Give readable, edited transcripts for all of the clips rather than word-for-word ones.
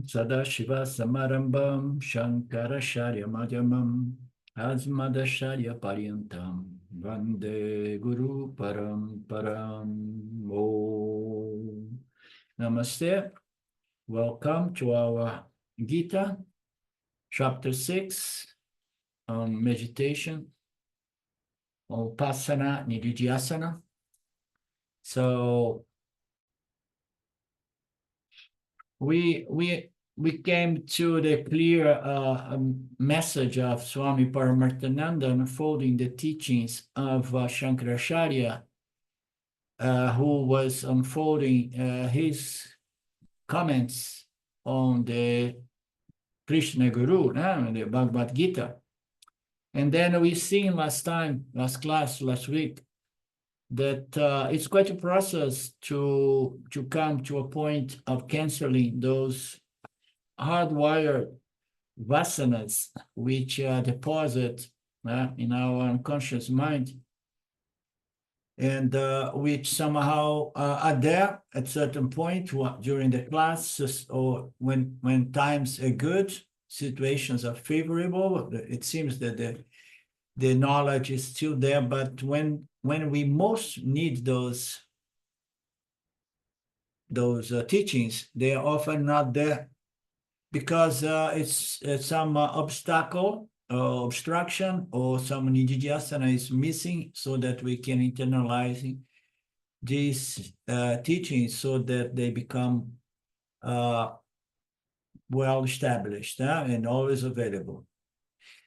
Sadashiva Samarambam Shankaracharya Madhyamam Asmadacharya Paryantam Vande Guru Paramparam. Om. Namaste. Welcome to our Gita, chapter 6, on meditation, on Upasana Nididhyasana. So we came to the clear message of Swami Paramarthananda unfolding the teachings of Shankaracharya, who was unfolding his comments on the Krishna Guru, the Bhagavad Gita. And then we seen last week, that it's quite a process to come to a point of canceling those hardwired vasanas which deposit in our unconscious mind, and which somehow are there at certain point during the classes, or when times are good, situations are favorable. It seems that the knowledge is still there, but when we most need those teachings, they are often not there, because it's some obstacle or obstruction, or some nididhyasana is missing, so that we can internalize these teachings, so that they become well established and always available.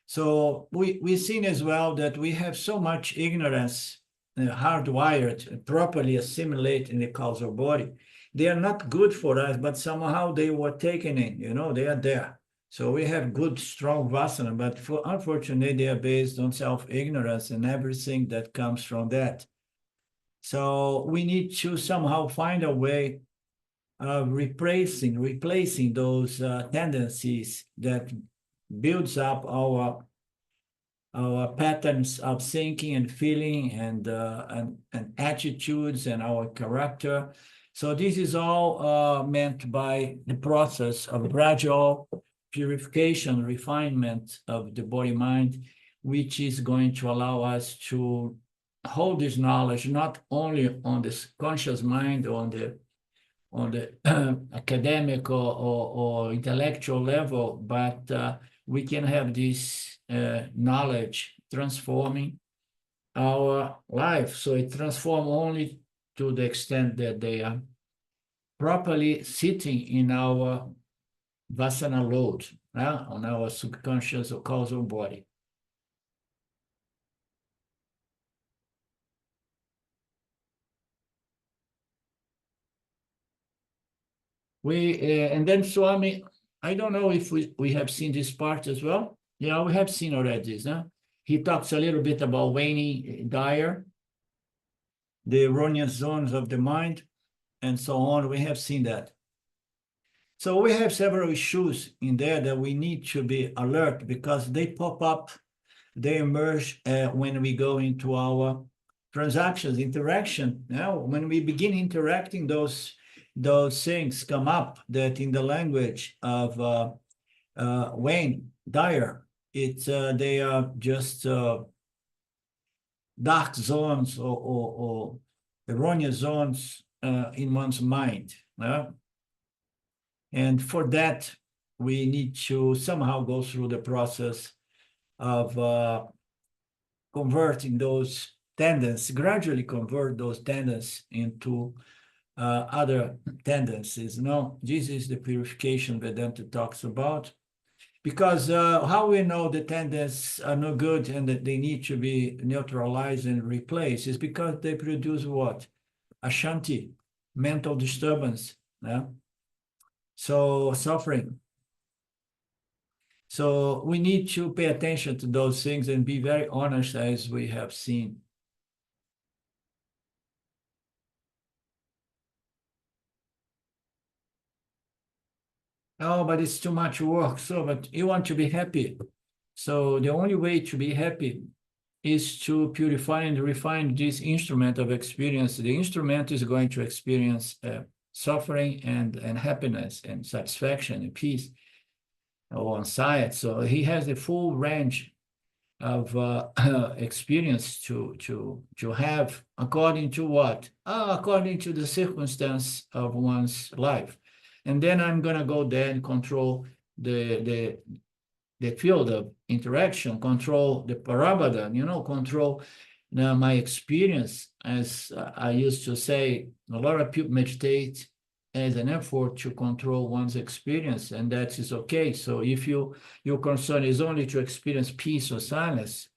So we've seen as well that we have so much ignorance hardwired, properly assimilated in the causal body. They are not good for us, but somehow they were taken in, they are there. So we have good, strong vasana, but unfortunately, they are based on self-ignorance and everything that comes from that. So we need to somehow find a way of replacing those tendencies that builds up our patterns of thinking and feeling and attitudes and our character. So this is all meant by the process of gradual purification, refinement of the body-mind, which is going to allow us to hold this knowledge not only on this conscious mind, on the academic or intellectual level, but we can have this knowledge transforming our life. So it transforms only to the extent that they are properly sitting in our vasana load, on our subconscious or causal body. And then Swami, I don't know if we have seen this part as well. Yeah, we have seen already this. He talks a little bit about waning dire, the erroneous zones of the mind, and so on. We have seen that. So we have several issues in there that we need to be alert, because they pop up, they emerge when we go into our transactions, interaction. Now, when we begin interacting, those things come up that in the language of Wayne Dyer, they are just dark zones or erroneous zones in one's mind. And for that, we need to somehow go through the process of converting those tendencies, gradually convert those tendencies into other tendencies. This is the purification Vedanta talks about. Because how we know the tendencies are no good and that they need to be neutralized and replaced is because they produce what? Ashanti, mental disturbance, so suffering. So we need to pay attention to those things and be very honest, as we have seen. Oh, but it's too much work. So, but you want to be happy. So the only way to be happy is to purify and refine this instrument of experience. The instrument is going to experience suffering and happiness and satisfaction and peace on site. So he has a full range of experience to have according to what? According to the circumstance of one's life. And then I'm going to go there and control the field of interaction, control the parabola, control my experience. As I used to say, a lot of people meditate as an effort to control one's experience, and that is okay. So if your concern is only to experience peace or silence,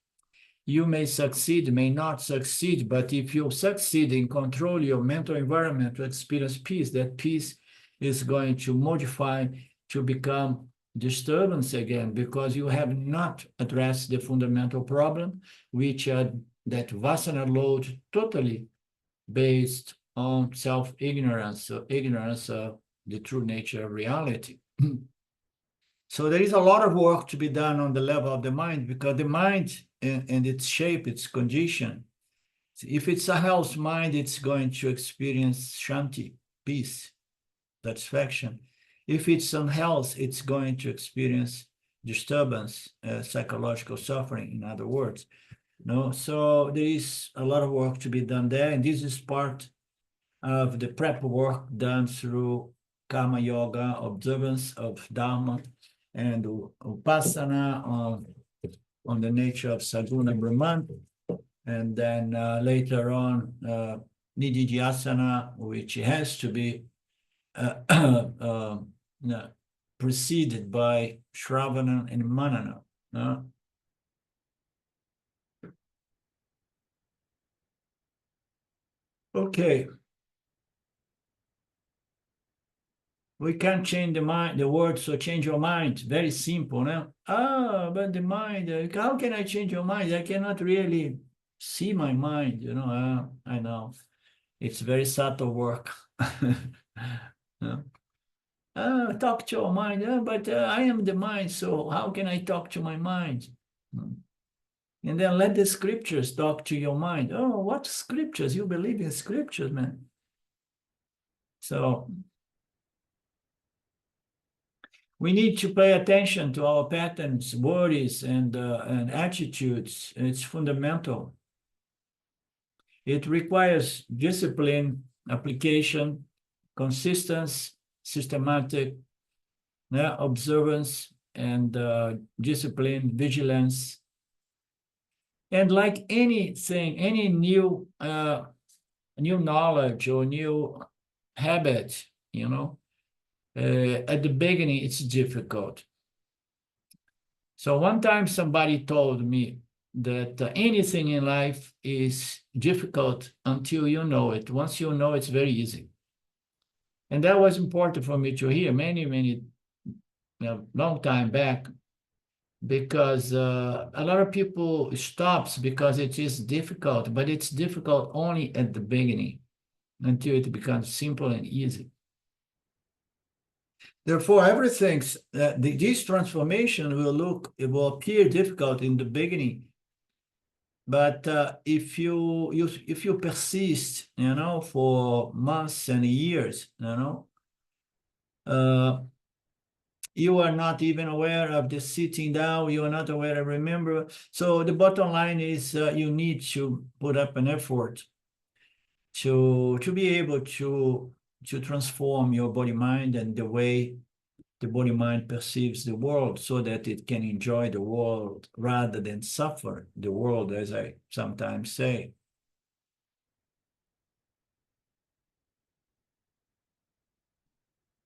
you may succeed, may not succeed, but if you succeed in control your mental environment to experience peace, that peace is going to modify to become disturbance again, because you have not addressed the fundamental problem, which that vasana load totally based on self-ignorance, so ignorance of the true nature of reality. So there is a lot of work to be done on the level of the mind, because the mind and its shape, its condition, if it's a health mind, it's going to experience shanti, peace, satisfaction. If it's unhealth, it's going to experience disturbance, psychological suffering, in other words. So there is a lot of work to be done there, and this is part of the prep work done through karma yoga, observance of dharma, and upasana on the nature of saguna Brahman, and then later on nididhyasana, which has to be preceded by shravana and manana. Okay. We can't change the mind, the word, so change your mind. Very simple, no? But the mind, how can I change your mind? I cannot really see my mind, I know. It's very subtle work. Talk to your mind, but I am the mind, so how can I talk to my mind? And then let the scriptures talk to your mind. Oh, what scriptures? You believe in scriptures, man. So we need to pay attention to our patterns, worries, and attitudes. It's fundamental. It requires discipline, application, consistency, systematic observance, and discipline, vigilance. And like anything, any new knowledge or new habit, at the beginning, it's difficult. So one time somebody told me that anything in life is difficult until you know it. Once you know, it's very easy. And that was important for me to hear many, long time back, because a lot of people stops because it is difficult, but it's difficult only at the beginning until it becomes simple and easy. Therefore, everything, this transformation it will appear difficult in the beginning, but if you persist, for months and years, you are not even aware of the sitting down. You are not aware of remember. So the bottom line is you need to put up an effort to be able to transform your body mind and the way the body mind perceives the world, so that it can enjoy the world rather than suffer the world, as I sometimes say.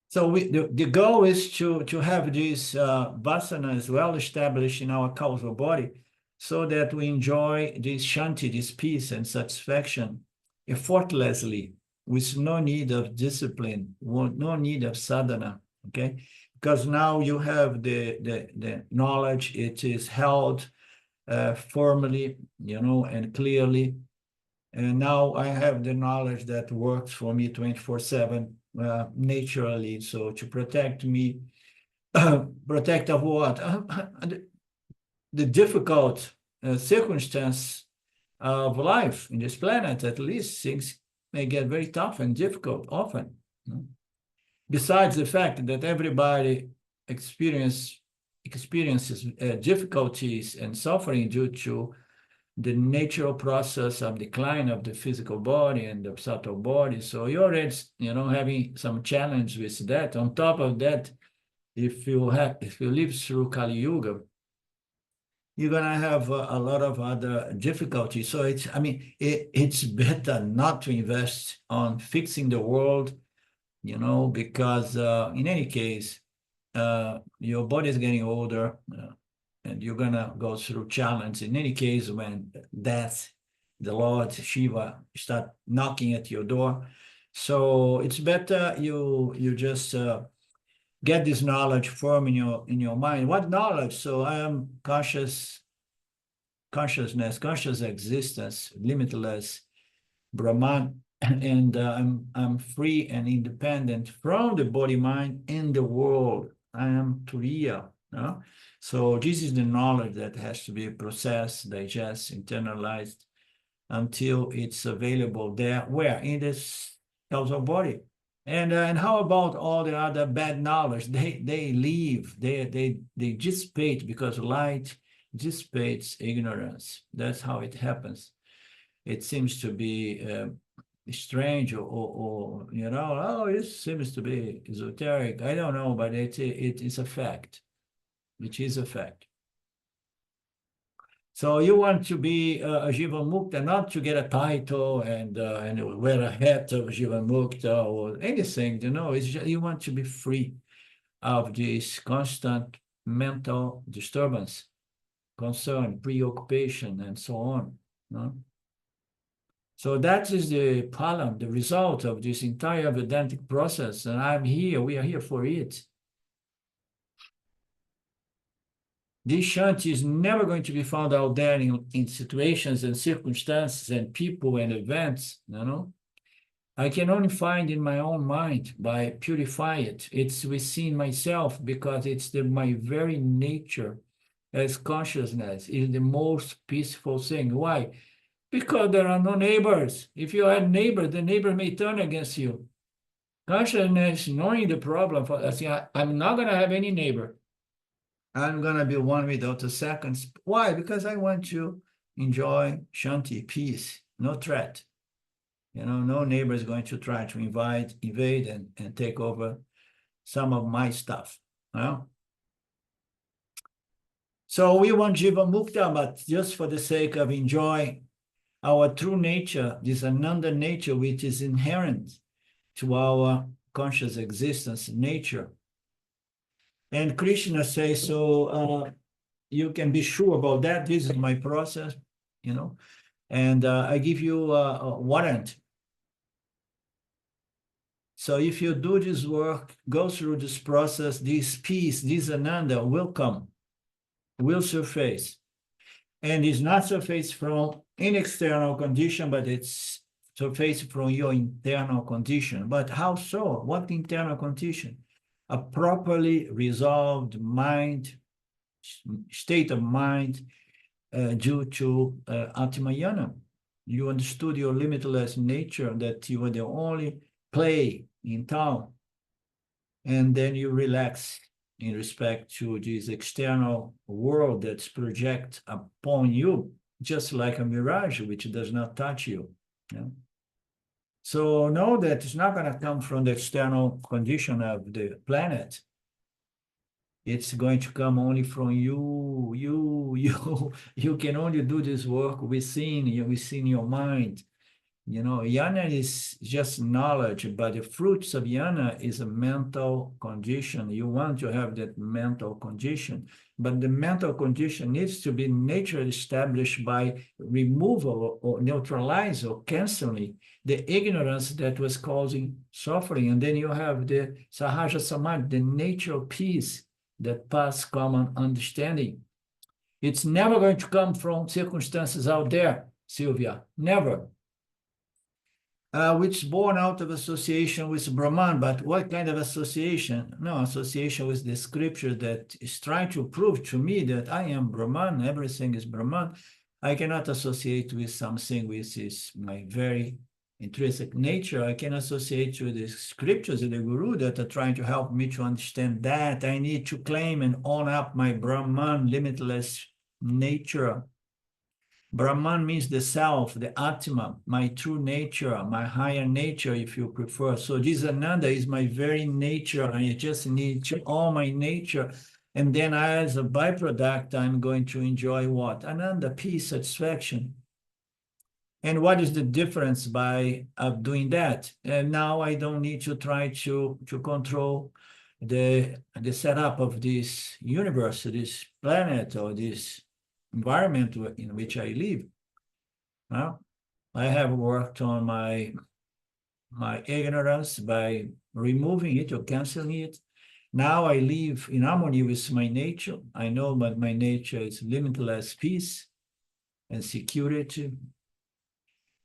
So the goal is to have this vasanas well established in our causal body, so that we enjoy this shanti, this peace and satisfaction effortlessly, with no need of discipline, no need of sadhana, okay? Because now you have the knowledge, it is held firmly, and clearly. And now I have the knowledge that works for me 24/7 naturally. So to protect me, protect of what? The difficult circumstance of life in this planet, at least things may get very tough and difficult often. Besides the fact that everybody experiences difficulties and suffering due to the natural process of decline of the physical body and the subtle body. So you're already, having some challenge with that. On top of that, if you live through Kali Yuga, you're gonna have a lot of other difficulties. So it's better not to invest on fixing the world, because in any case, your body is getting older, and you're gonna go through challenge. In any case, when death, the Lord Shiva, start knocking at your door, so it's better you just get this knowledge firm in your mind. What knowledge? So I am consciousness, conscious existence, limitless Brahman, and I'm free and independent from the body, mind, and the world. I am Turiya. So this is the knowledge that has to be processed, digested, internalized until it's available there. Where? In this causal body. And how about all the other bad knowledge? They leave. They dissipate, because light dissipates ignorance. That's how it happens. It seems to be strange, or oh, it seems to be esoteric. I don't know, but it is a fact. It is a fact. So you want to be a Jiva Mukta, not to get a title and wear a hat of Jiva Mukta or anything, it's just, you want to be free of this constant mental disturbance, concern, preoccupation, and so on. So that is the palam, the result of this entire Vedantic process, and we are here for it. This shanti is never going to be found out there in situations and circumstances and people and events, I can only find in my own mind by purify it. It's within myself, because it's my very nature as consciousness is the most peaceful thing. Why? Because there are no neighbors. If you had neighbors, the neighbor may turn against you. Consciousness, knowing the problem, I'm not going to have any neighbor. I'm going to be one without a second. Why? Because I want to enjoy shanti, peace, no threat. No neighbor is going to try to invade and take over some of my stuff. So we want Jiva Mukta, but just for the sake of enjoying our true nature, this Ananda nature, which is inherent to our conscious existence nature. And Krishna says, so you can be sure about that. This is my process, and I give you a warrant. So if you do this work, go through this process, this peace, this Ananda will come, will surface. And it's not surface from any external condition, but it's surface from your internal condition. But how so? What internal condition? A properly resolved mind, state of mind, due to Atma. You understood your limitless nature, that you are the only play in town. And then you relax in respect to this external world that's project upon you, just like a mirage, which does not touch you. So know that it's not going to come from the external condition of the planet. It's going to come only from you. You can only do this work within your mind. Jnana is just knowledge, but the fruits of jnana is a mental condition. You want to have that mental condition, but the mental condition needs to be naturally established by removal or neutralize or canceling the ignorance that was causing suffering. And then you have the sahaja samadhi, the natural peace that passes common understanding. It's never going to come from circumstances out there, Sylvia, never. Which is born out of association with Brahman. But what kind of association? No, association with the scripture that is trying to prove to me that I am Brahman, everything is Brahman. I cannot associate with something which is my very intrinsic nature, I can associate to the scriptures of the Guru that are trying to help me to understand that I need to claim and own up my Brahman, limitless nature. Brahman means the self, the Atma, my true nature, my higher nature, if you prefer. So this Ananda is my very nature. I just need to own my nature. And then as a byproduct, I'm going to enjoy what? Ananda, peace, satisfaction. And what is the difference by doing that? And now I don't need to try to control the setup of this universe, this planet, or this environment in which I live. I have worked on my ignorance by removing it or canceling it. Now I live in harmony with my nature. I know that my nature is limitless peace and security.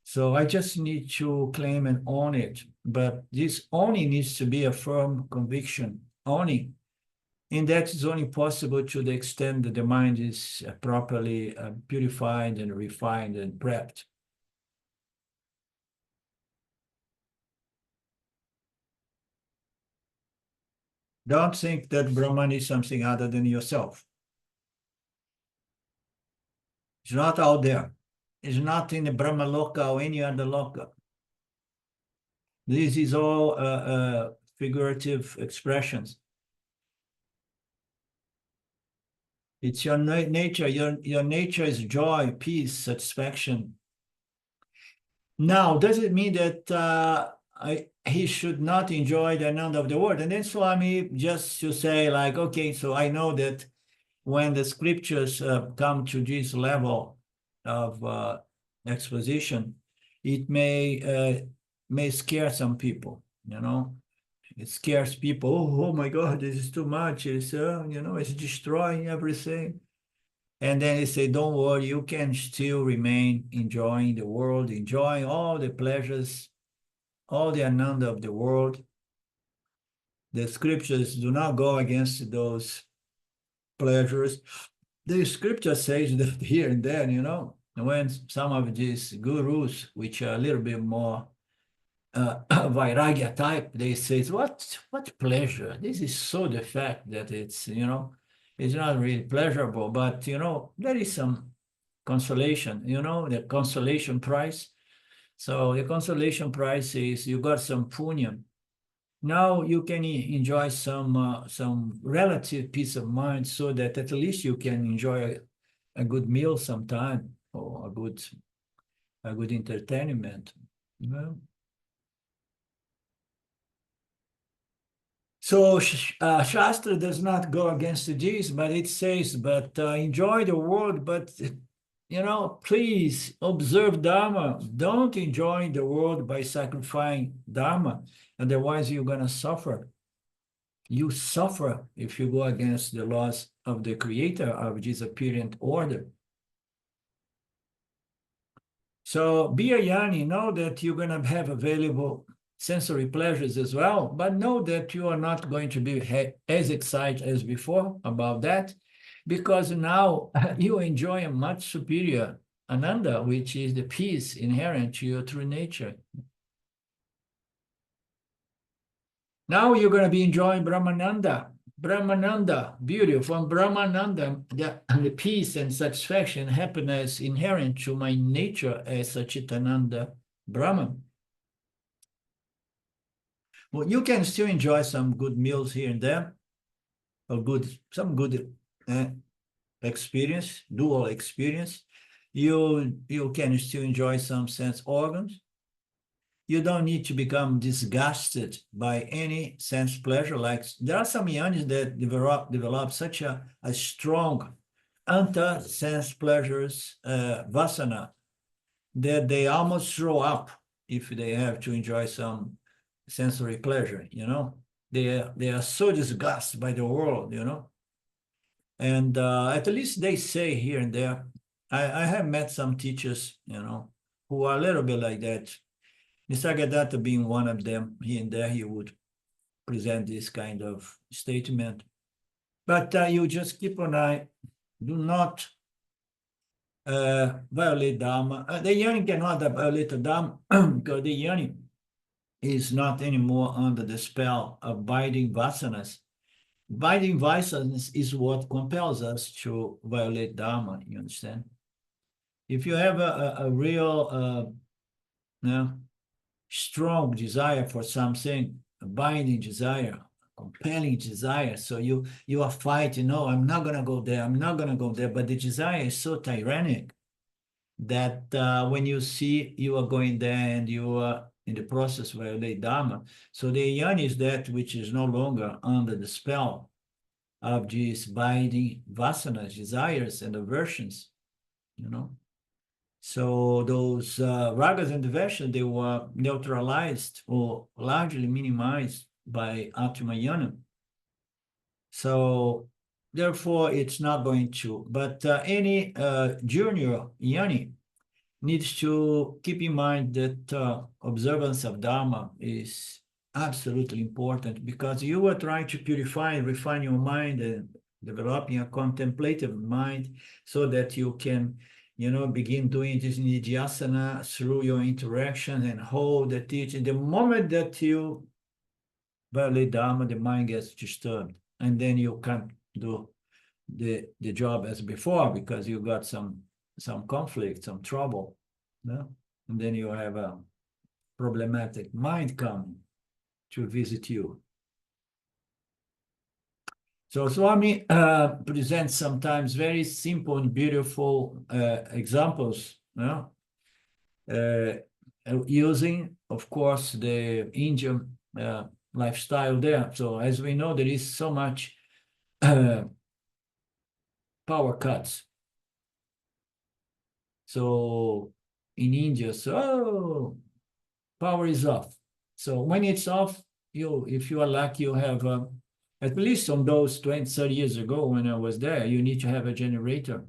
So I just need to claim and own it. But this owning needs to be a firm conviction, owning. And that is only possible to the extent that the mind is properly purified and refined and prepped. Don't think that Brahman is something other than yourself. It's not out there. It's not in the Brahma Loka or any other Loka. This is all figurative expressions. It's your nature. Your nature is joy, peace, satisfaction. Now, does it mean that he should not enjoy the Ananda of the world? And then Swami just to say like, okay, so I know that when the scriptures come to this level of exposition, it may scare some people, you know. It scares people. Oh my God, this is too much. It's it's destroying everything. And then they say, don't worry, you can still remain enjoying the world, enjoying all the pleasures, all the ananda of the world. The scriptures do not go against those pleasures. The scripture says that here and there, when some of these gurus, which are a little bit more Vairagya type, they say, what pleasure? This is so the fact that it's not really pleasurable, but there is some consolation, the consolation prize. So the consolation prize is you got some punya. Now you can enjoy some relative peace of mind, so that at least you can enjoy a good meal sometime, or a good entertainment. So Shastra does not go against this, but it says, but enjoy the world, but please observe Dharma. Don't enjoy the world by sacrificing Dharma. Otherwise, you're going to suffer. You suffer if you go against the laws of the creator of this apparent order. So be a yani, know that you're going to have available sensory pleasures as well, but know that you are not going to be as excited as before about that, because now you enjoy a much superior ananda, which is the peace inherent to your true nature. Now you're going to be enjoying Brahmananda. Brahmananda, beauty from Brahmananda, the peace and satisfaction, happiness inherent to my nature as a Chitananda Brahman. Well, you can still enjoy some good meals here and there, or some good experience, dual experience. You can still enjoy some sense organs. You don't need to become disgusted by any sense pleasure. Like there are some yanis that develop such a strong anti-sense pleasures vasana that they almost throw up if they have to enjoy some sensory pleasure. They are so disgusted by the world. And at least they say here and there. I have met some teachers, who are a little bit like that. Nisargadatta being one of them, here and there he would present this kind of statement. But you just keep an eye, do not violate Dharma. The yearning cannot violate the Dharma because the yearning is not anymore under the spell of binding vasanas. Binding vasanas is what compels us to violate Dharma, you understand? If you have a real strong desire for something, a binding desire, compelling desire, so you are fighting, no, I'm not going to go there, I'm not going to go there, but the desire is so tyrannic that when you see you are going there and you are in the process violate Dharma. So the yana is that which is no longer under the spell of these binding vasanas, desires and aversions, you know. So those ragas and dveshas, they were neutralized or largely minimized by Atma yana. So therefore, it's not going to. But any junior yani needs to keep in mind that observance of Dharma is absolutely important because you are trying to purify and refine your mind and developing a contemplative mind so that you can, begin doing this nidhyasana through your interaction and hold the teaching. The moment that you violate Dharma, the mind gets disturbed, and then you can't do the job as before because you got some conflict, some trouble. No? And then you have a problematic mind coming to visit you. So Swami presents sometimes very simple and beautiful examples, using, of course, the Indian lifestyle there. So as we know, there is so much power cuts. So in India, so power is off. So when it's off, if you are lucky, you have, at least on those 20, 30 years ago when I was there, you need to have a generator.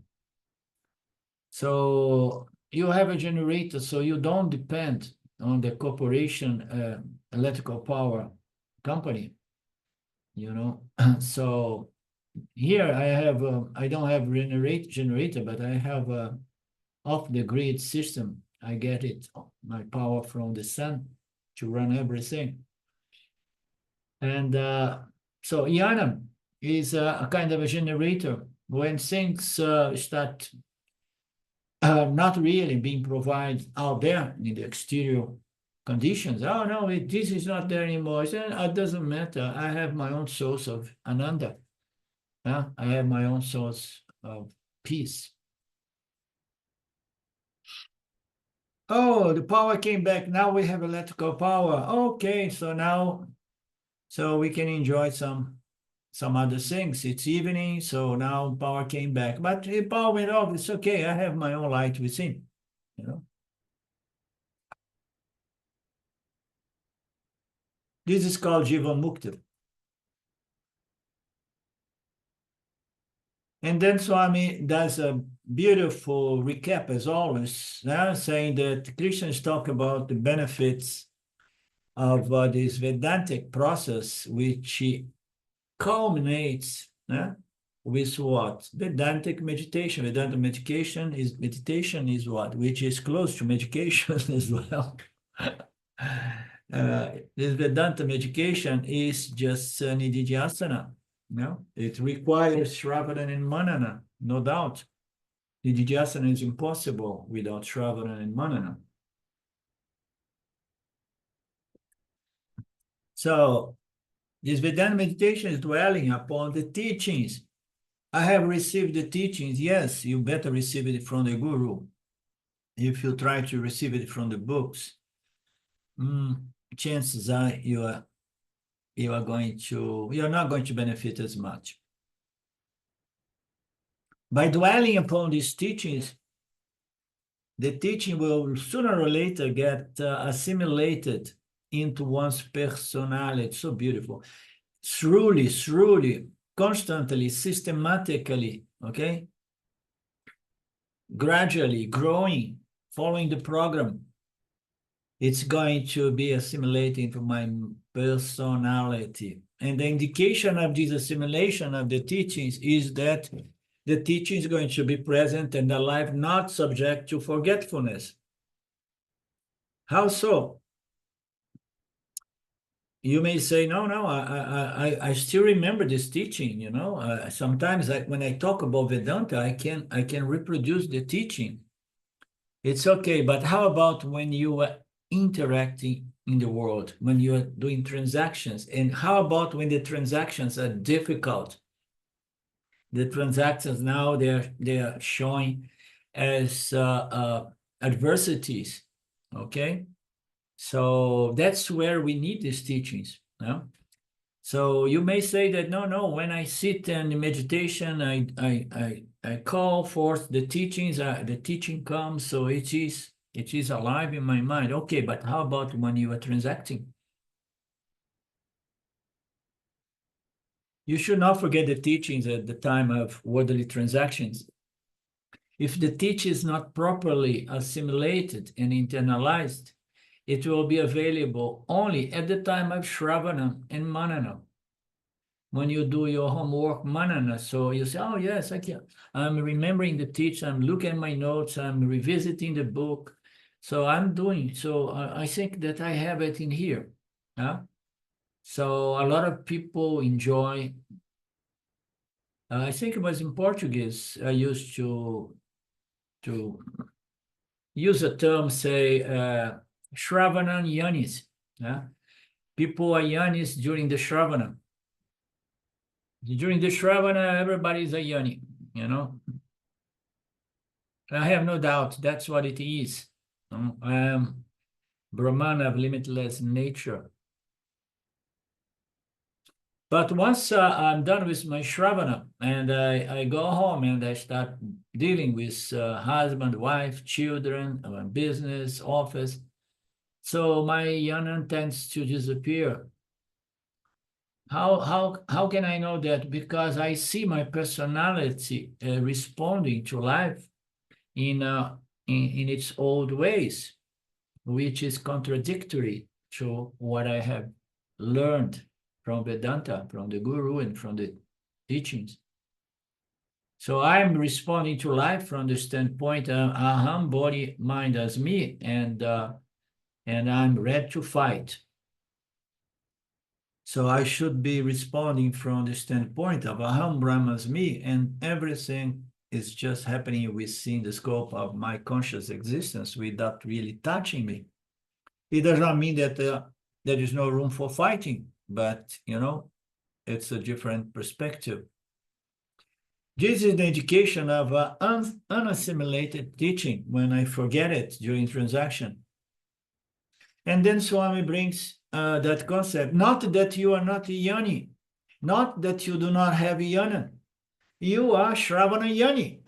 So you have a generator, so you don't depend on the corporation electrical power company, So here I don't have generator, but I have a off-the-grid system. I get my power from the sun to run everything. And so Yana is a kind of a generator. When things start not really being provided out there in the exterior conditions, oh no, this is not there anymore. It doesn't matter. I have my own source of Ananda. I have my own source of peace. Oh, the power came back. Now we have electrical power. Okay, so we can enjoy some other things. It's evening, so now power came back. But the power went off. It's okay. I have my own light within, This is called Jivan Mukta. And then Swami does a beautiful recap, as always, saying that Christians talk about the benefits of this Vedantic process, which culminates with what? Vedantic meditation. Vedantic meditation is what? Which is close to medication as well. This Vedanta medication is just nididhyasana. It requires Shravana and Manana, no doubt. Nididhyasana is impossible without Shravana and Manana. So this Vedanta meditation is dwelling upon the teachings. I have received the teachings. Yes, you better receive it from the Guru. If you try to receive it from the books, chances are you're not going to benefit as much. By dwelling upon these teachings, the teaching will sooner or later get assimilated into one's personality. So beautiful. Truly, constantly, systematically, okay? Gradually growing, following the program. It's going to be assimilating to my personality. And the indication of this assimilation of the teachings is that the teaching is going to be present and alive, not subject to forgetfulness. How so? You may say, no, I still remember this teaching, you know. Sometimes when I talk about Vedanta, I can reproduce the teaching. It's okay, but how about when you are interacting in the world, when you are doing transactions? And how about when the transactions are difficult? The transactions now they're showing as adversities, okay? So that's where we need these teachings. No? So you may say that no, when I sit in meditation, I call forth the teachings, the teaching comes, so it is alive in my mind. Okay, but how about when you are transacting? You should not forget the teachings at the time of worldly transactions. If the teaching is not properly assimilated and internalized, it will be available only at the time of Shravanam and Mananam. When you do your homework, manana, so you say, oh yes, I'm remembering the teaching, I'm looking at my notes, I'm revisiting the book. So I'm doing, so I think that I have it in here. Yeah? So a lot of people enjoy, I think it was in Portuguese, I used to use a term, say, Shravanam Yanis. Yeah? People are Yanis during the Shravanam. During the Shravana, everybody's a Yoni, you know. I have no doubt that's what it is. I am Brahman of limitless nature. But once I'm done with my Shravana and I go home and I start dealing with husband, wife, children, business, office, so my yana tends to disappear. How can I know that? Because I see my personality responding to life in its old ways, which is contradictory to what I have learned from Vedanta, from the Guru, and from the teachings. So I'm responding to life from the standpoint of aham, body, mind as me, and I'm ready to fight. So I should be responding from the standpoint of aham, Brahmas, me, and everything is just happening within the scope of my conscious existence without really touching me. It does not mean that there is no room for fighting, but, you know, it's a different perspective. This is the indication of unassimilated teaching when I forget it during transaction. And then Swami brings that concept, not that you are not a Yoni, not that you do not have a Yana. You are Shravana Yani,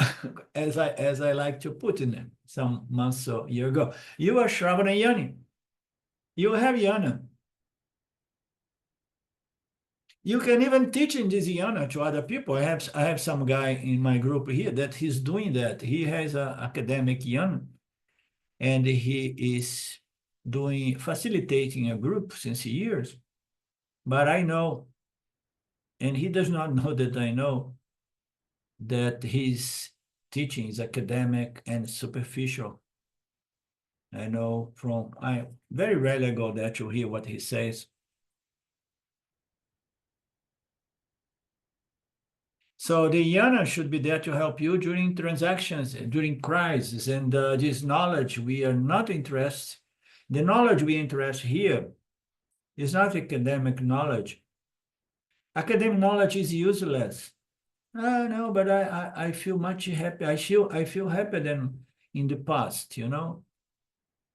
as I like to put in it some months or year ago. You are Shravana Yani. You have Yana. You can even teach in this Yana to other people. I have some guy in my group here that he's doing that. He has an academic Yana, and he is facilitating a group since years. But I know, and he does not know that I know, that his teaching is academic and superficial. I know I very rarely go there to hear what he says. So the yana should be there to help you during transactions, during crises, and this knowledge we are not interested. The knowledge we interest here is not academic knowledge. Academic knowledge is useless. No, but I feel much happy. I feel happier than in the past, you know.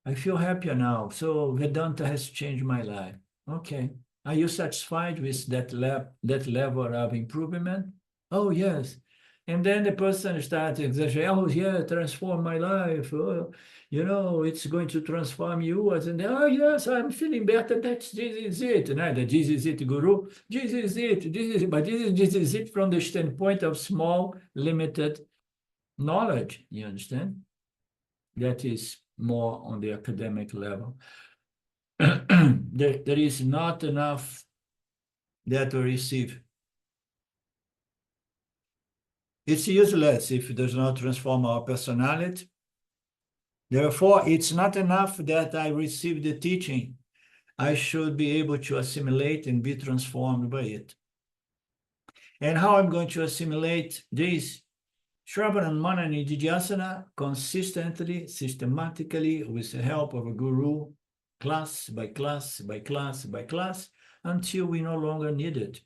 I feel happier now. So Vedanta has changed my life. Okay. Are you satisfied with that level of improvement? Oh, yes. And then the person starts exaggerating, oh, yeah, transform my life. Oh, you know, it's going to transform you. And then, oh, yes, I'm feeling better. This is it. No, this is it, Guru. This is it. But this is it from the standpoint of small, limited knowledge. You understand? That is more on the academic level. There is not enough that to receive. It's useless if it does not transform our personality. Therefore, it's not enough that I receive the teaching. I should be able to assimilate and be transformed by it. And how I'm going to assimilate this? Shravana, Mana, and Nididhyasana consistently, systematically, with the help of a guru, class by class by class by class, until we no longer need it.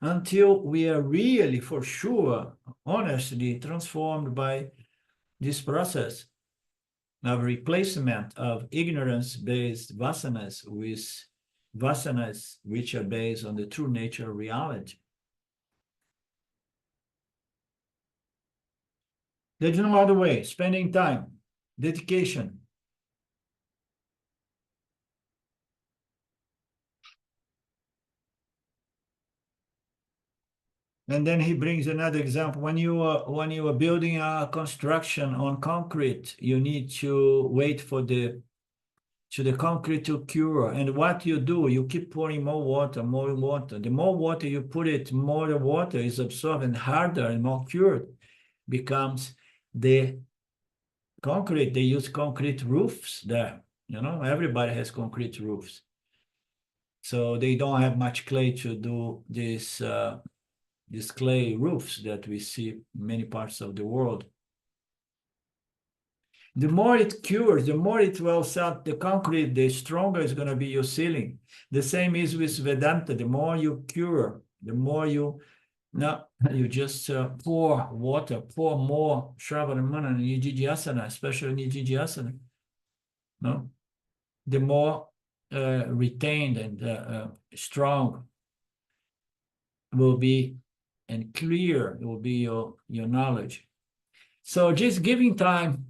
Until we are really, for sure, honestly transformed by this process of replacement of ignorance-based vasanas with vasanas which are based on the true nature of reality. There's no other way. Spending time, dedication. And then he brings another example. When you are building a construction on concrete, you need to wait for the concrete to cure. And what you do, you keep pouring more water, more water. The more water you put it, more the water is absorbed and harder and more cured becomes the concrete. They use concrete roofs there. Everybody has concrete roofs. So they don't have much clay to do this these clay roofs that we see in many parts of the world. The more it cures, the more it wells out the concrete, the stronger is going to be your ceiling. The same is with Vedanta. The more you cure, the more you just pour water, pour more Shravana, Mana, and Nididhyasana, especially Nididhyasana. No, the more retained and strong will be, and clear will be your knowledge. So just giving time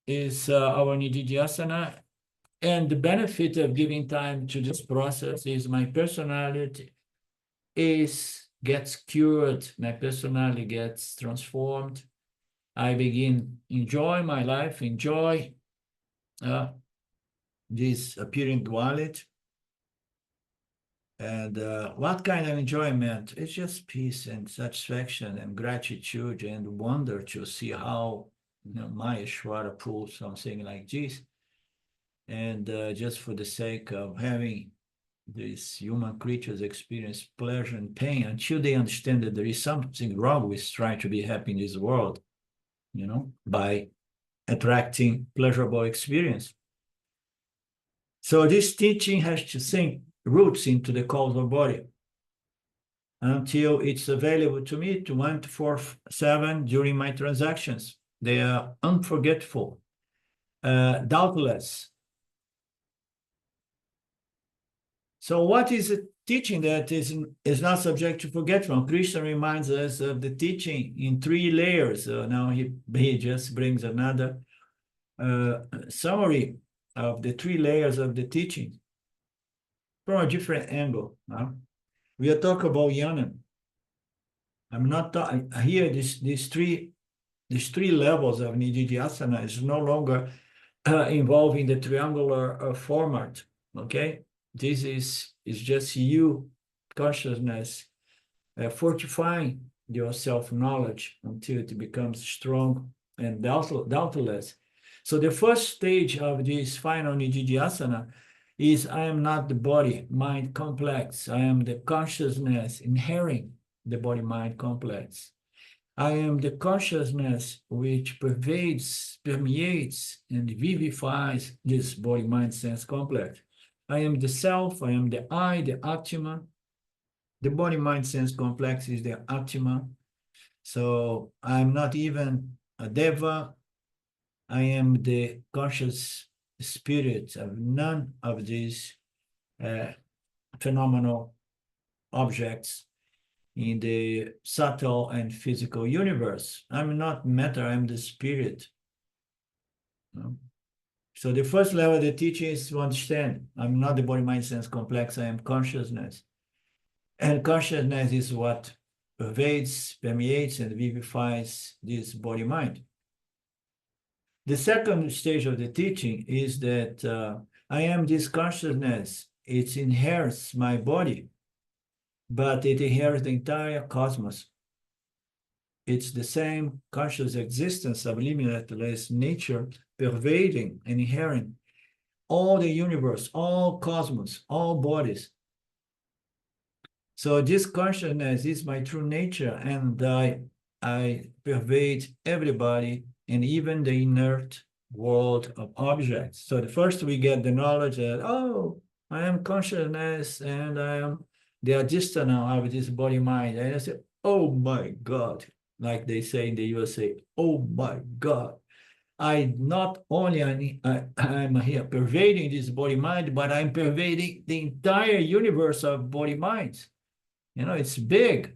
is our Nididhyasana. And the benefit of giving time to this process is my personality gets cured, my personality gets transformed. I begin enjoy my life, enjoy this appearing duality. And what kind of enjoyment? It's just peace and satisfaction and gratitude and wonder to see how Maya Shwara pulls something like this. And just for the sake of having these human creatures experience pleasure and pain until they understand that there is something wrong with trying to be happy in this world, by attracting pleasurable experience. So this teaching has to sink roots into the causal body until it's available to me 24/7 during my transactions. They are unforgetful, doubtless. So what is a teaching that is not subject to forgetfulness? Krishna reminds us of the teaching in 3 layers. Now he just brings another summary of the 3 layers of the teaching from a different angle. We are talking about jnana. I'm not talking here. These three levels of Nididhyasana is no longer involving the triangular format. Okay, this is just you consciousness fortifying your self-knowledge until it becomes strong and doubtless. So the first stage of this final Nididhyasana is I am not the body-mind complex. I am the consciousness inhering the body-mind complex. I am the consciousness which pervades, permeates, and vivifies this body-mind-sense complex. I am the self, I am the I, the Atma. The body-mind-sense complex is the Atma. So I'm not even a Deva. I am the conscious spirit of none of these phenomenal objects in the subtle and physical universe. I'm not matter, I'm the spirit. So the first level of the teaching is to understand I'm not the body-mind-sense complex, I am consciousness. And consciousness is what pervades, permeates, and vivifies this body-mind. The second stage of the teaching is that I am this consciousness. It inherits my body, but it inherits the entire cosmos. It's the same conscious existence of limitless nature pervading and inherent all the universe, all cosmos, all bodies. So this consciousness is my true nature, and I pervade everybody and even the inert world of objects. So the first we get the knowledge that, oh, I am consciousness and I am the additional of this body mind. And I say, oh my God, like they say in the USA, oh my God. I not only I'm here pervading this body mind, but I'm pervading the entire universe of body minds. It's big.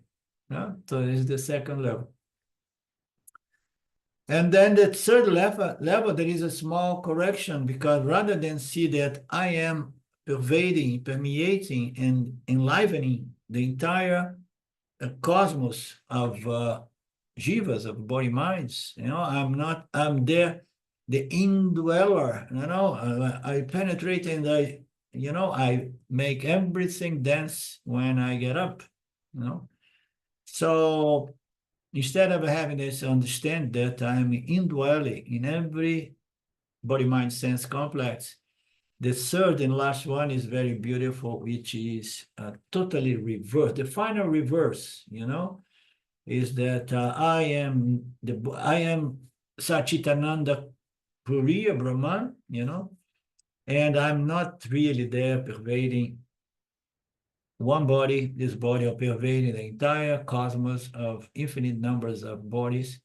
So this is the second level. And then the third level, there is a small correction, because rather than see that I am pervading, permeating, and enlivening the entire cosmos of jivas, of body minds, I'm there, the indweller, I penetrate and I make everything dance when I get up, So instead of having this, understand that I'm indwelling in every body mind sense complex. The third and last one is very beautiful, which is totally reverse. The final reverse, is that I am Sachitananda Puriya Brahman, and I'm not really there pervading one body, this body, or pervading the entire cosmos of infinite numbers of bodies,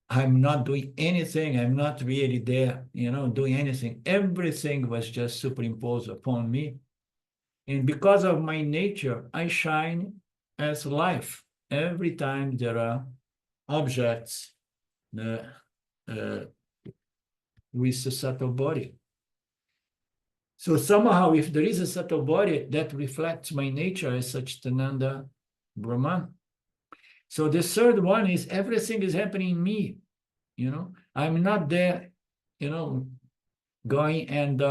I'm not doing anything. I'm not really there, doing anything. Everything was just superimposed upon me. And because of my nature, I shine as life. Every time there are objects uh, uh, with a subtle body. So somehow, if there is a subtle body, that reflects my nature as Satchitananda Brahman. So the third one is everything is happening in me. I'm not there, going and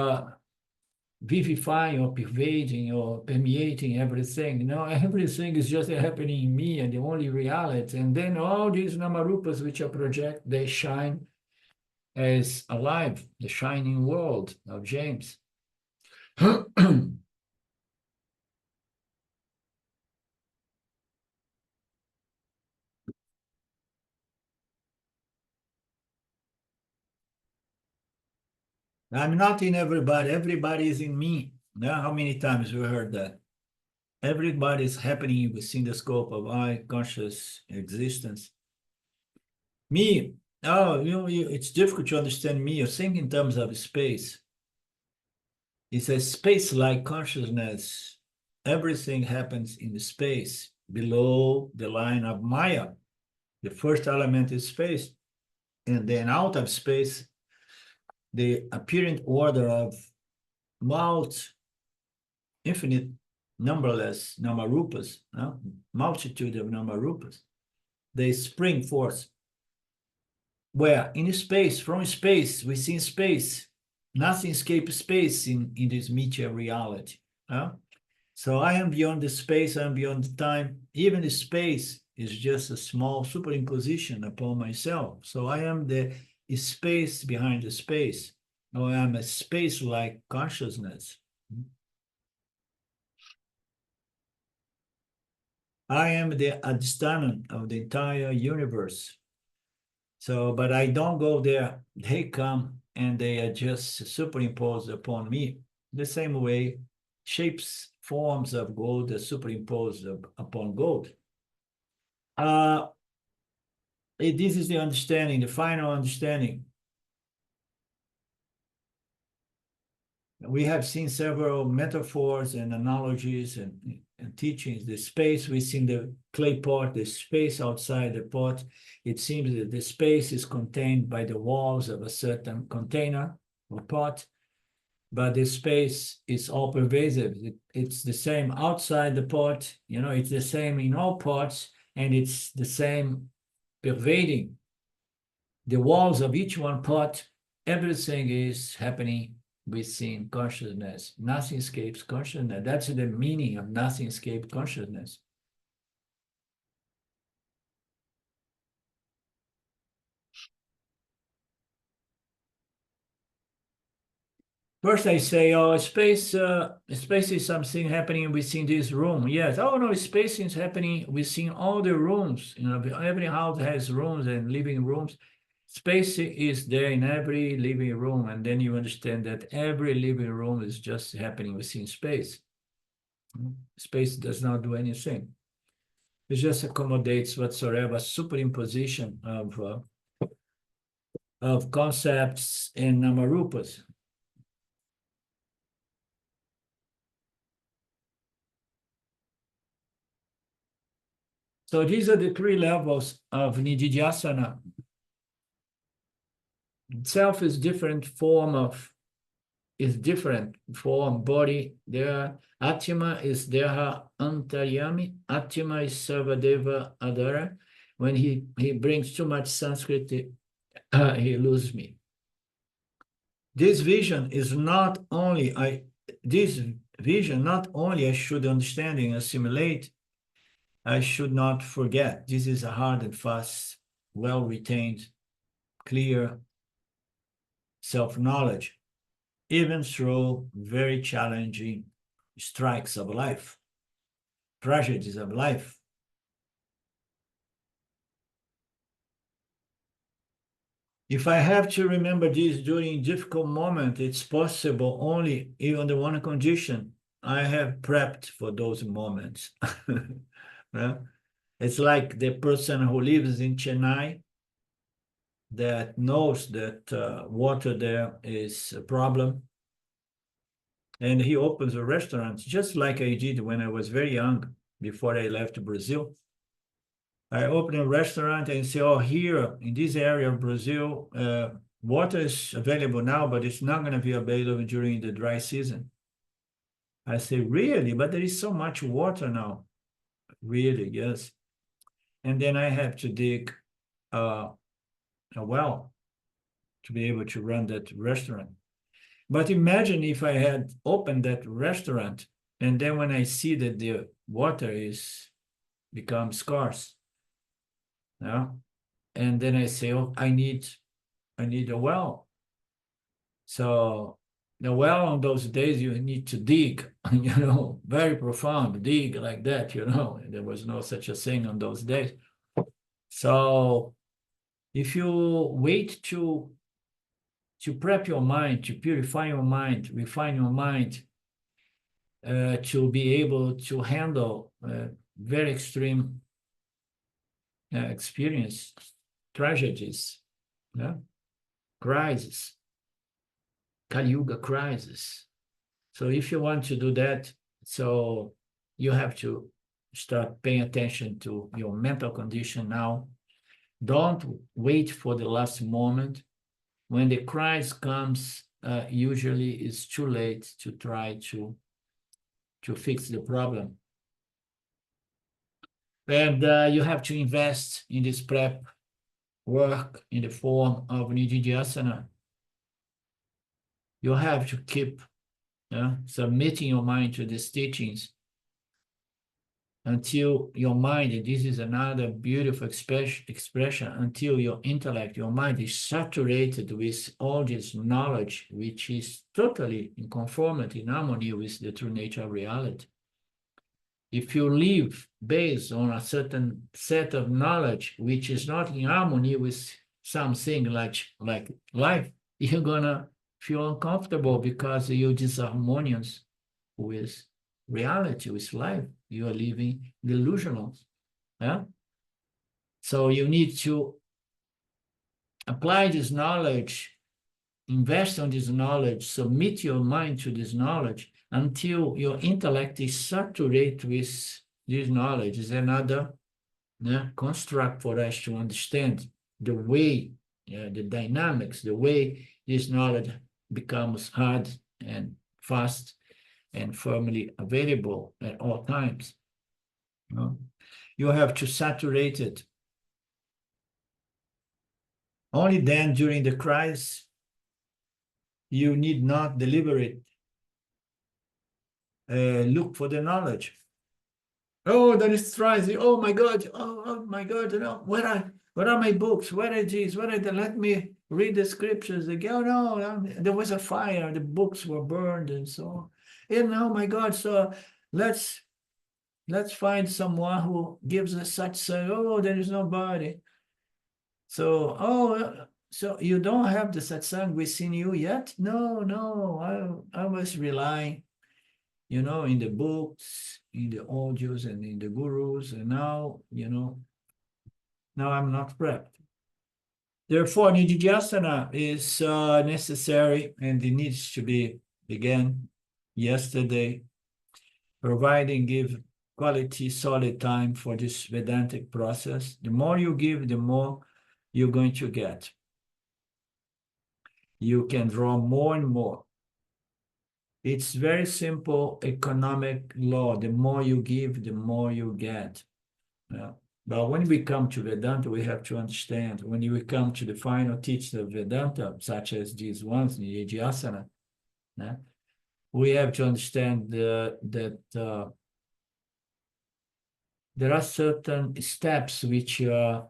vivifying or pervading or permeating everything. Everything is just happening in me and the only reality. And then all these namarupas which are project, they shine as alive, the shining world of James. I'm not in everybody. Everybody is in me. Now, how many times we heard that? Everybody is happening within the scope of I conscious existence. Me, oh, it's difficult to understand me. You think in terms of space. It's a space-like consciousness. Everything happens in the space below the line of Maya. The first element is space. And then out of space, the apparent order of infinite, numberless namarupas, multitude of namarupas, they spring forth. Where in space, from space, within space, nothing escapes space in this meteor reality. So I am beyond the space, I am beyond the time. Even the space is just a small superimposition upon myself. So I am the space behind the space. Or I am a space-like consciousness. I am the adsthanan of the entire universe. So, but I don't go there. They come and they are just superimposed upon me. The same way shapes, forms of gold are superimposed upon gold. This is the understanding, the final understanding. We have seen several metaphors and analogies and teachings. The space within the clay pot, the space outside the pot. It seems that the space is contained by the walls of a certain container or pot, but the space is all pervasive. It's the same outside the pot, it's the same in all pots, and it's the same pervading the walls of each one pot. Everything is happening within consciousness. Nothing escapes consciousness. That's the meaning of nothing escapes consciousness. First I say, oh, space is something happening within this room. Yes. Oh no, space is happening within all the rooms. You know, every house has rooms and living rooms. Space is there in every living room, and then you understand that every living room is just happening within space. Space does not do anything. It just accommodates whatsoever superimposition of concepts and namarupas. So these are the three levels of nididhyasana. Self is different form, body. There, Atma is Deha Antaryami. Atma is Sarvadeva Adara. When he brings too much Sanskrit, he loses me. This vision is not only this vision not only I should understand and assimilate, I should not forget. This is a hard and fast, well-retained, clear self-knowledge, even through very challenging strikes of life, tragedies of life. If I have to remember this during difficult moment, it's possible only under one condition. I have prepped for those moments. Yeah? It's like the person who lives in Chennai that knows that water there is a problem. And he opens a restaurant, just like I did when I was very young, before I left Brazil. I opened a restaurant and say, oh, here in this area of Brazil, water is available now, but it's not going to be available during the dry season. I say, really? But there is so much water now. Really, yes. And then I have to dig a well to be able to run that restaurant. But imagine if I had opened that restaurant and then when I see that the water is become scarce, yeah, and then I say, oh, I need a well. So the well on those days you need to dig, very profound, dig like that, There was no such a thing on those days. So if you wait to prep your mind, to purify your mind, refine your mind, to be able to handle very extreme experience, tragedies, yeah? Crisis, Kali Yuga crisis. So if you want to do that, so you have to start paying attention to your mental condition now. Don't wait for the last moment. When the crisis comes, usually it's too late to try to fix the problem. And you have to invest in this prep work in the form of nididhyasana. You have to keep submitting your mind to these teachings until your mind, and this is another beautiful expression, until your intellect, your mind is saturated with all this knowledge, which is totally in conformity, in harmony with the true nature of reality. If you live based on a certain set of knowledge, which is not in harmony with something like life, you're gonna feel uncomfortable because you're disharmonious with reality, with life. You are living delusional. Yeah? So you need to apply this knowledge, invest on this knowledge, submit your mind to this knowledge until your intellect is saturated with this knowledge. Is another construct for us to understand the way, the dynamics, the way this knowledge becomes hard and fast and firmly available at all times. You have to saturate it. Only then, during the crisis, you need not deliberate look for the knowledge. Oh, that is rising. Oh my God. Oh my God. Where What are my books? What are these? What are the? Let me read the scriptures again. Oh, no, there was a fire. The books were burned and so on. And oh my God, so let's find someone who gives us such say, oh, there is nobody. So, so you don't have the satsang within you yet? No, no, I was relying, in the books, in the audios, and in the gurus, and now, now I'm not prepped. Therefore, nididhyasana is necessary, and it needs to be began yesterday, providing give quality, solid time for this Vedantic process. The more you give, the more you're going to get. You can draw more and more. It's very simple economic law. The more you give, the more you get. Yeah. But when we come to Vedanta, we have to understand, when we come to the final teachings of Vedanta, such as these ones, nididhyasana, yeah, we have to understand that there are certain steps which are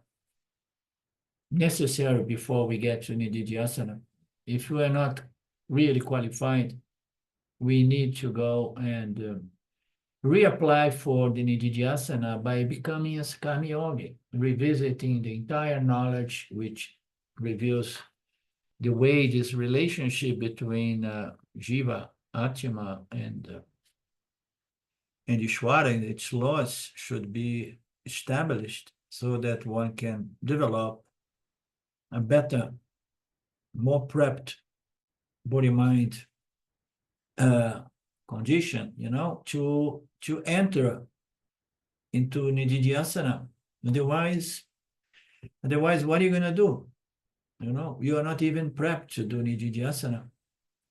necessary before we get to nididhyasana. If we are not really qualified, we need to go and reapply for the nididhyasana by becoming a Sakami Yogi, revisiting the entire knowledge which reveals the way this relationship between Jiva, Atma, and Ishvara and its laws should be established so that one can develop a better, more prepped body-mind condition, to enter into nididhyasana. Otherwise, what are you going to do? You are not even prepped to do nididhyasana.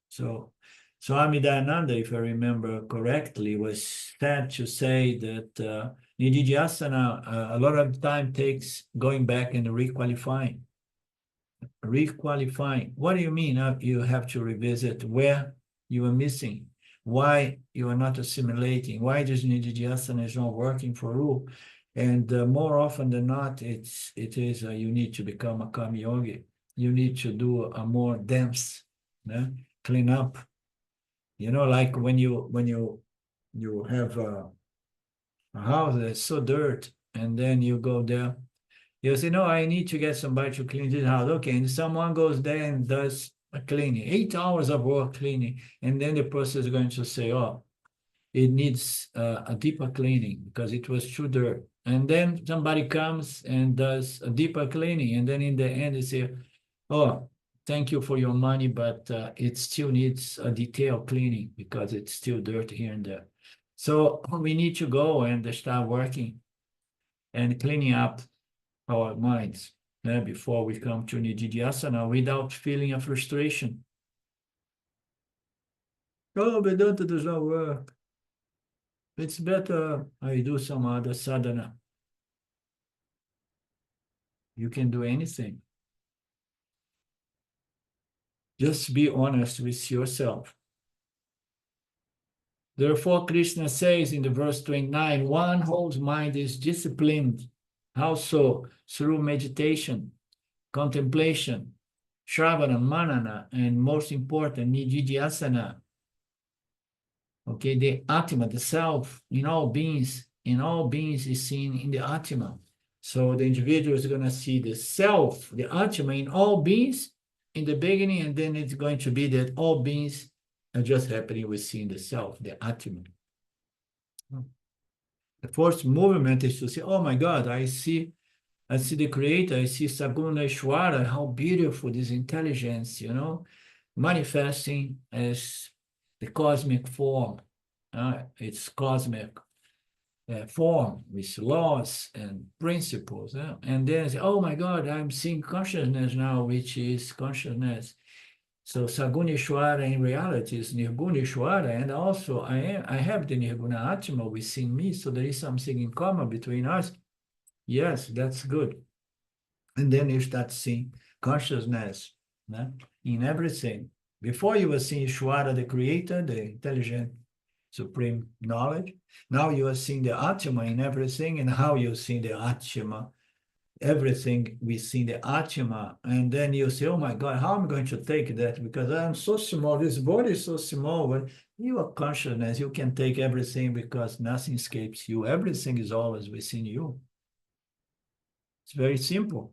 So Swami Dayananda, if I remember correctly, was said to say that nididhyasana a lot of time takes going back and requalifying. What do you mean? You have to revisit where you are missing, why you are not assimilating, why this nididhyasana is not working for you. And more often than not, it is you need to become a karma yogi. You need to do a more dense clean up. Like when you have a house that's so dirt, and then you go there, you say, no, I need to get somebody to clean this house. Okay, and someone goes there and does a cleaning, 8 hours of work cleaning, and then the person is going to say, oh, it needs a deeper cleaning because it was too dirt. And then somebody comes and does a deeper cleaning, and then in the end they say, oh, thank you for your money, but it still needs a detailed cleaning because it's still dirt here and there. So we need to go and start working and cleaning up our minds before we come to nididhyasana without feeling a frustration. Oh, Vedanta does not work. It's better I do some other sadhana. You can do anything. Just be honest with yourself. Therefore, Krishna says in the verse 29, one whose mind is disciplined. How so? Through meditation, contemplation, shravana, manana, and most important, nididhyasana. Okay, the Atma, the self in all beings is seen in the Atma. So the individual is going to see the self, the Atma in all beings in the beginning, and then it's going to be that all beings are just happening with seeing the self, the Atma. The first movement is to say, oh my God, I see the Creator, I see Saguna Ishwara, how beautiful this intelligence, manifesting as the cosmic form. It's cosmic form with laws and principles. And then say, oh my God, I'm seeing consciousness now, which is consciousness. So Sagunishwara in reality is Nirgunishwara, and also I have the Nirguna Atma within me, so there is something in common between us. Yes, that's good. And then you start seeing consciousness in everything. Before you were seeing Ishwara, the creator, the intelligent supreme knowledge. Now you are seeing the Atma in everything, and how you see the Atma everything within the Atma, and then you say, oh my God, how am I going to take that? Because I'm so small, this body is so small, but you are consciousness, you can take everything because nothing escapes you. Everything is always within you. It's very simple.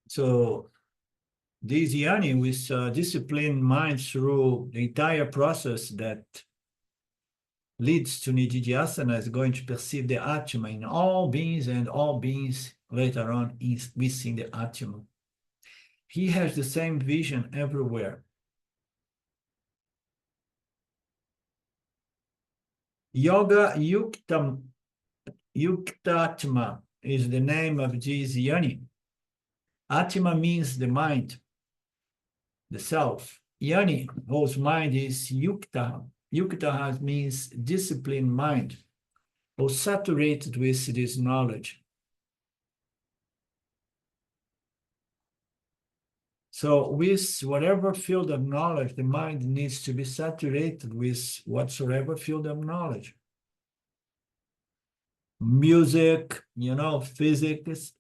So this yearning with disciplined mind through the entire process that leads to Nididhyasana is going to perceive the Atma in all beings, and all beings later on is within the Atma. He has the same vision everywhere. Yoga Yuktatma is the name of this yoni. Atma means the mind, the self. Yoni, whose mind is yukta. Yukta means disciplined mind, or saturated with this knowledge. So with whatever field of knowledge, the mind needs to be saturated with whatsoever field of knowledge. Music, physics,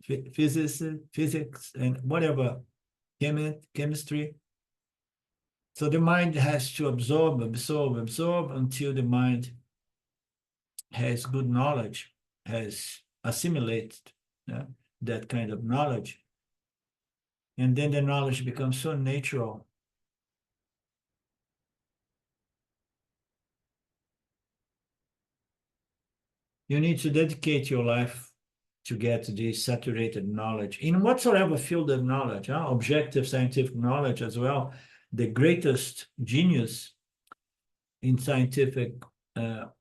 and whatever, chemistry. So the mind has to absorb until the mind has good knowledge, has assimilated that kind of knowledge. And then the knowledge becomes so natural. You need to dedicate your life to get this saturated knowledge in whatsoever field of knowledge, objective scientific knowledge as well. The greatest genius in scientific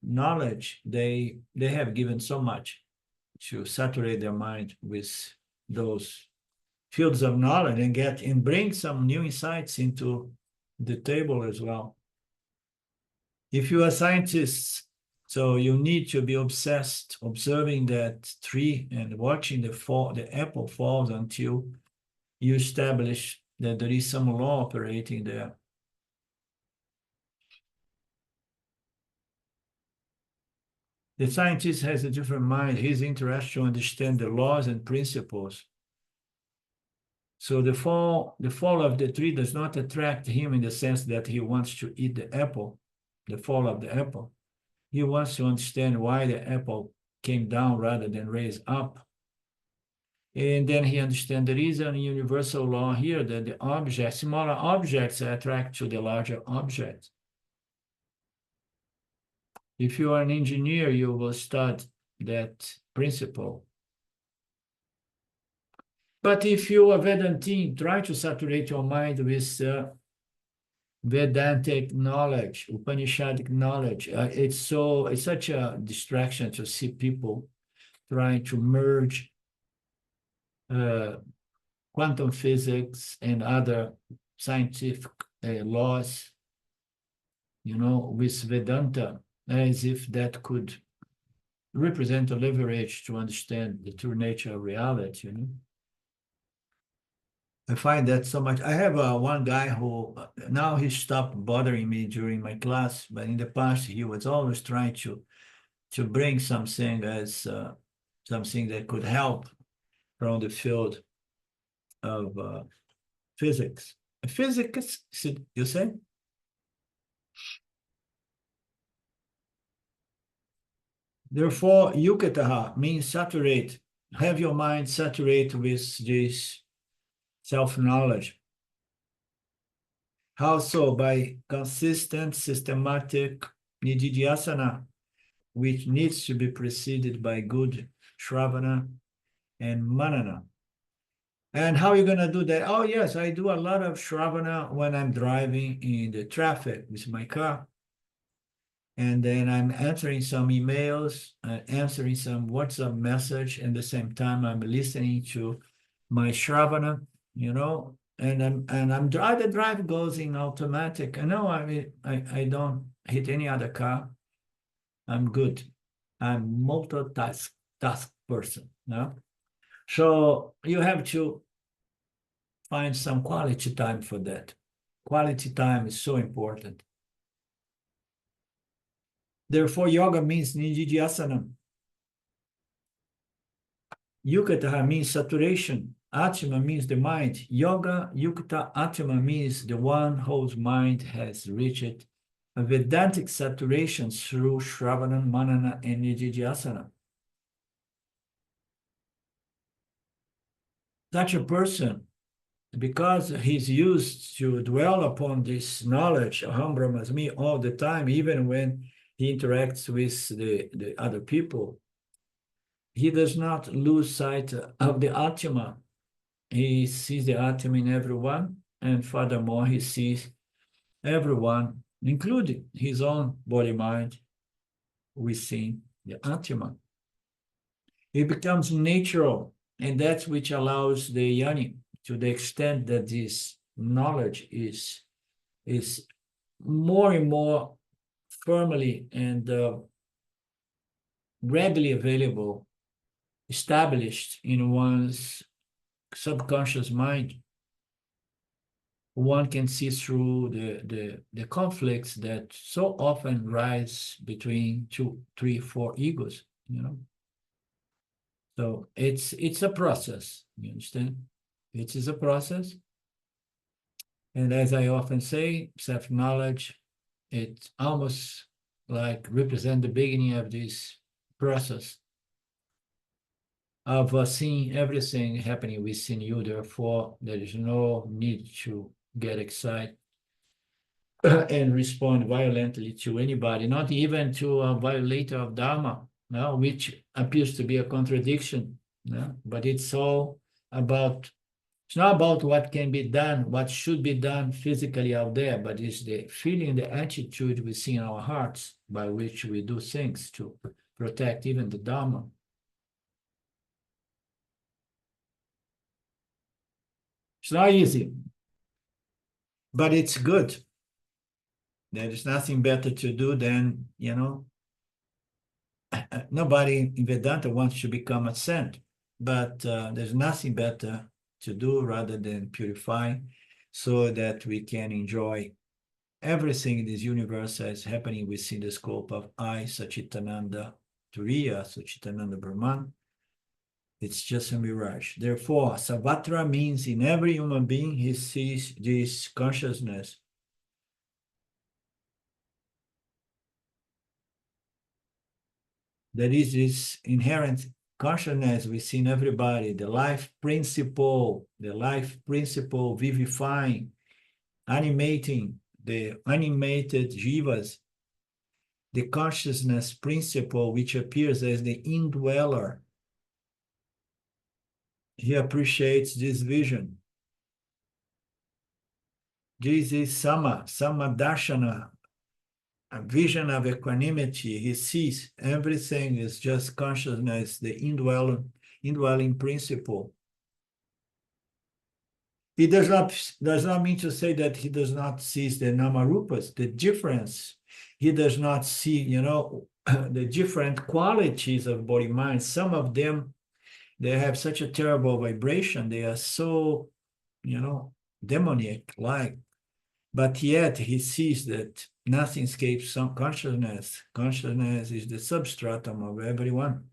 knowledge, they have given so much to saturate their mind with those fields of knowledge and bring some new insights into the table as well. If you are scientists, so you need to be obsessed observing that tree and watching the apple falls until you establish that there is some law operating there. The scientist has a different mind. He's interested to understand the laws and principles. So the fall of the tree does not attract him in the sense that he wants to eat the apple, the fall of the apple. He wants to understand why the apple came down rather than raised up. And then he understands there is a universal law here that the objects, smaller objects attract to the larger objects. If you are an engineer, you will study that principle. But if you are Vedantin, try to saturate your mind with Vedantic knowledge, Upanishadic knowledge. It's such a distraction to see people trying to merge quantum physics and other scientific laws, with Vedanta, as if that could represent a leverage to understand the true nature of reality, I find that so much. I have one guy who now he stopped bothering me during my class, but in the past he was always trying to bring something as something that could help from the field of physics. Physics, you say? Therefore, yukataha means saturate. Have your mind saturate with this self-knowledge. How so? By consistent, systematic nididhyasana, which needs to be preceded by good shravana and manana. And how are you going to do that? Oh, yes, I do a lot of shravana when I'm driving in the traffic with my car. And then I'm answering some emails, answering some WhatsApp message, and at the same time I'm listening to my shravana, and the drive goes in automatic. I don't hit any other car. I'm good. I'm multitask person. No? So you have to find some quality time for that. Quality time is so important. Therefore, yoga means nididhyasana. Yukata means saturation. Atma means the mind. Yoga, Yukta Atma means the one whose mind has reached a Vedantic saturation through Shravana, Manana, and Nididhyasana. Such a person, because he's used to dwell upon this knowledge, Aham Brahmasmi, all the time, even when he interacts with the other people, he does not lose sight of the Atma. He sees the Atma in everyone, and furthermore, he sees everyone, including his own body mind, within the Atma. It becomes natural, and that's which allows the yoni, to the extent that this knowledge is more and more firmly and readily available, established in one's subconscious mind. One can see through the conflicts that so often rise between two, three, four egos, you know. So it's a process, you understand? It is a process. And as I often say, self-knowledge, it almost like represent the beginning of this process of seeing everything happening within you. Therefore, there is no need to get excited and respond violently to anybody, not even to a violator of Dharma, no, which appears to be a contradiction. No? But it's all about, it's not about what can be done, what should be done physically out there, but it's the feeling, the attitude within our hearts by which we do things to protect even the Dharma. It's not easy, but it's good. There is nothing better to do than, nobody in Vedanta wants to become a saint, but there's nothing better to do rather than purify so that we can enjoy everything in this universe as happening within the scope of I, Sachitananda Turiya, Sachitananda Brahman. It's just a mirage. Therefore, Savatra means in every human being, he sees this consciousness. There is this inherent consciousness within everybody, the life principle vivifying, animating the animated jivas, the consciousness principle which appears as the indweller. He appreciates this vision. This is sama darshana, a vision of equanimity. He sees everything is just consciousness, the indwelling principle. He does not mean to say that he does not see the namarupas, the difference. He does not see, the different qualities of body mind. Some of them, they have such a terrible vibration. They are so, demoniac-like. But yet he sees that nothing escapes some consciousness. Consciousness is the substratum of everyone.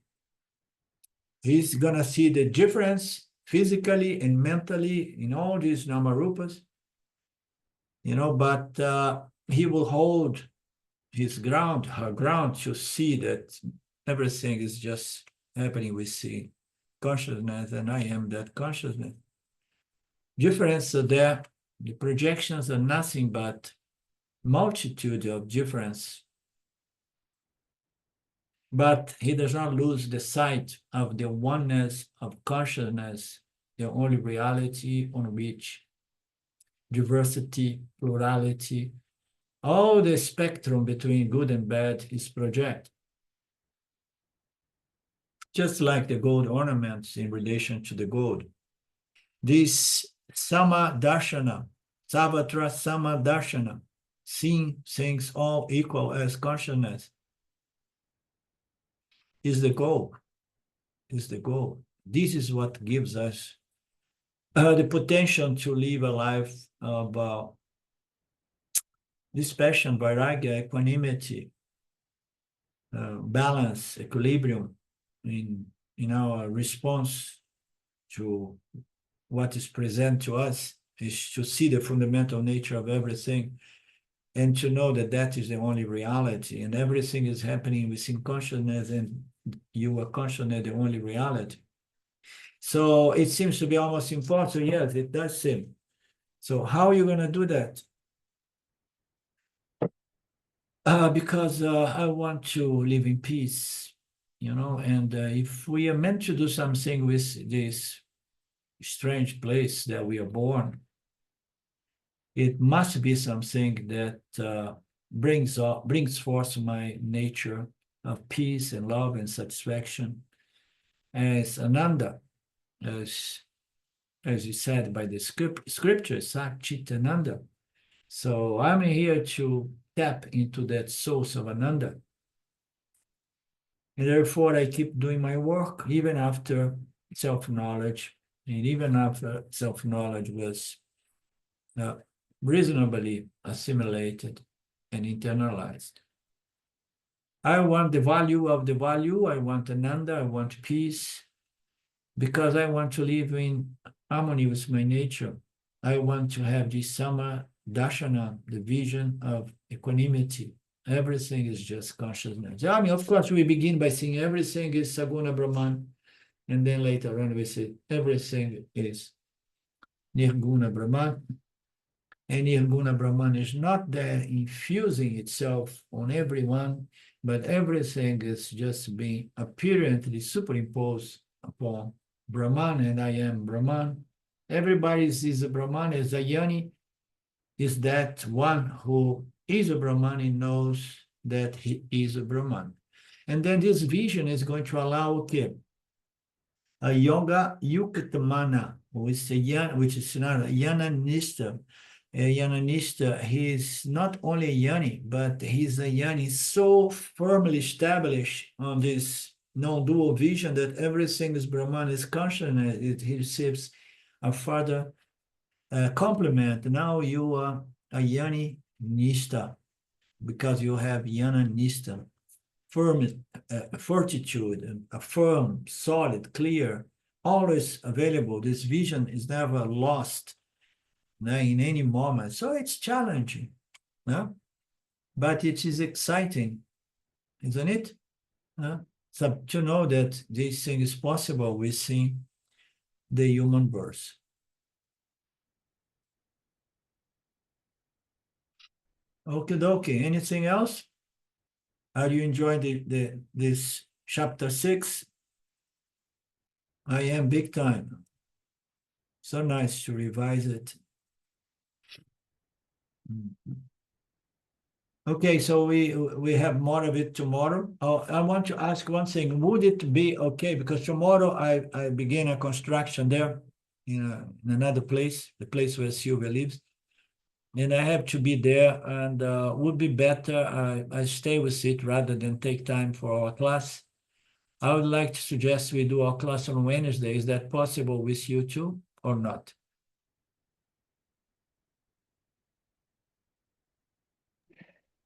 He's going to see the difference physically and mentally in all these namarupas, but he will hold his ground, her ground, to see that everything is just happening with the consciousness, and I am that consciousness. Difference are there. The projections are nothing but multitude of difference. But he does not lose the sight of the oneness of consciousness, the only reality on which diversity, plurality, all the spectrum between good and bad is projected. Just like the gold ornaments in relation to the gold. This sama darshana, savatra sama darshana, seeing things all equal as consciousness, is the goal. Is the goal. This is what gives us the potential to live a life of dispassion, vairagya, equanimity, balance, equilibrium in our response to what is present to us, is to see the fundamental nature of everything and to know that that is the only reality, and everything is happening within consciousness, and you are consciousness the only reality. So it seems to be almost impossible. Yes, it does seem. So how are you going to do that? Because I want to live in peace, and if we are meant to do something with this strange place that we are born, it must be something that brings forth my nature of peace and love and satisfaction as Ananda, as is said by the scriptures, Satchitananda. So I'm here to tap into that source of Ananda. And therefore, I keep doing my work, even after self-knowledge, and even after self-knowledge was reasonably assimilated and internalized. I want the value of the value. I want Ananda. I want peace, because I want to live in harmony with my nature. I want to have this Sama Darshana, the vision of equanimity. Everything is just consciousness. I mean, of course, we begin by saying everything is Saguna Brahman, and then later on we say everything is Nirguna Brahman. And Nirguna Brahman is not there infusing itself on everyone, but everything is just being apparently superimposed upon Brahman, and I am Brahman. Everybody is a Brahman, as a Yoni is that one who is a Brahman and knows that he is a Brahman. And then this vision is going to allow, okay, a yoga yuktamana, which is not a yananista. A yananista, he is not only a yani, but he's a yani so firmly established on this non-dual vision that everything is Brahman, is consciousness. He receives a further compliment. Now you are a yani nista, because you have yana nista, firm fortitude, a firm, solid, clear, always available. This vision is never lost in any moment. So it's challenging, no? But it is exciting, isn't it? So to know that this thing is possible within the human birth. Okay, dokie. Anything else? Are you enjoying this chapter 6? I am big time. So nice to revise it. Okay, so we have more of it tomorrow. Oh, I want to ask one thing. Would it be okay? Because tomorrow I begin a construction there in another place, the place where Sylvia lives. And I have to be there, and would be better I stay with it rather than take time for our class. I would like to suggest we do our class on Wednesday. Is that possible with you too, or not?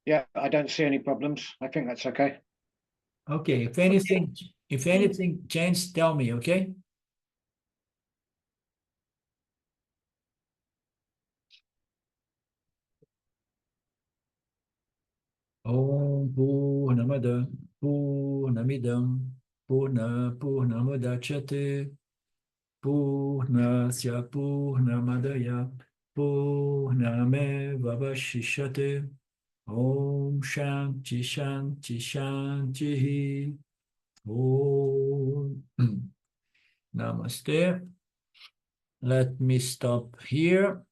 Yeah, I don't see any problems. I think that's okay. Okay, if anything changes, tell me, okay? Om Purnamada Purnamidam Purnamudachyate Purnasya Purnamadaya Purnamevavashishate. Om Shanti Shanti Shanti. Om. Namaste. Let me stop here.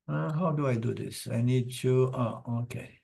How do I do this? I need to, okay.